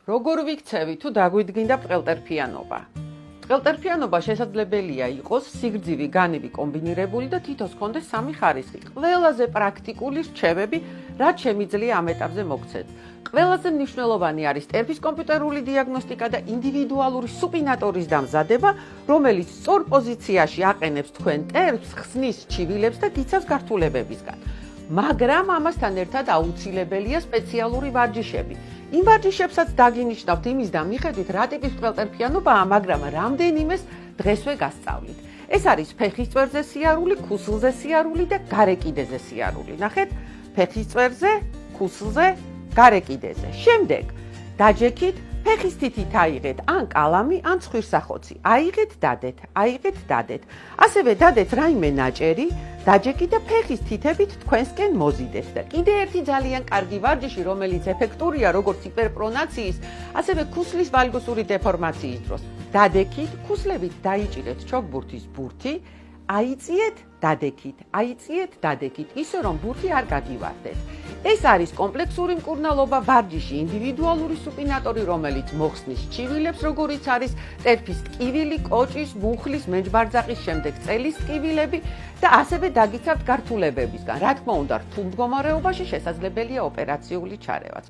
როგორ ვიქცევი თუ დაგვიდგინდა ბრტყელტერფიანობა? ბრტყელტერფიანობა შესაძლებელია იყოს სიგრძივი, განივი კომბინირებული და თითოს ჰქონდეს სამი ხარისხი. ყველაზე პრაქტიკული რჩევები, რაც შემიძლია ამ ეტაპზე მოგცეთ. ყველაზე მნიშვნელოვანი არის ტერფის კომპიუტერული დიაგნოსტიკა და ინდივიდუალური სუპინატორის დამზადება, რომელიც სწორ პოზიციაში აყენებს თქვენ ტერფს, ხსნის ჩივილებს და გიცავს გართულებებისგან. მაგრამ ამასთან ერთად აუცილებელია სპეციალური ვარჯიშები. იმ ვარჯიშებსაც დაგინიშნავთ იმის და მიხედვით რა ტიპის ბრტყელტერფიანობაა, მაგრამ რამდენიმეს დღესვე გასწავლით. ეს არის ფეხის წვერზე სიარული, ქუსლზე სიარული და გარე კიდეზე სიარული. ნახეთ, ფეხის წვერზე, ქუსლზე, გარე კიდეზე. შემდეგ დაჯექით, ფეხის თითით აიღეთ ან კალამი, ან ცხვირსახოცი. აიღეთ, დადეთ, აიღეთ, დადეთ. ასევე დადეთ რაიმე ნაჭერი, დაჯექით და ფეხის თითებით თქვენსკენ მოზიდეთ და კიდე ერთი ძალიან კარგი ვარჯიში, რომელიც ეფექტურია როგორც ჰიპერპრონაციის, ასევე ქუსლის ვალგოსური დეფორმაციის დროს. დადექით, ქუსლებით დაიჭირეთ ჩოგბურთის ბურთი, აიწიეთ, დადექით, აიწიეთ, დადექით, ისე რომ ბურთი არ გაგივარდეთ. ეს არის კომპლექსური მკურნალობა ვარჯიში, ინდივიდუალური სუპინატორი, რომელიც მოხსნის ჩივილებს, როგორიც არის ტერფის ტკივილი, კოჭის, მუხლის, მენჯბარძაყის, შემდეგ წელის ტკივილები და ასევე დაგიცავთ გართულებებისგან. რა თქმა უნდა, რთულ მდგომარეობაში შესაძლებელია ოპერაციული ჩარევაც.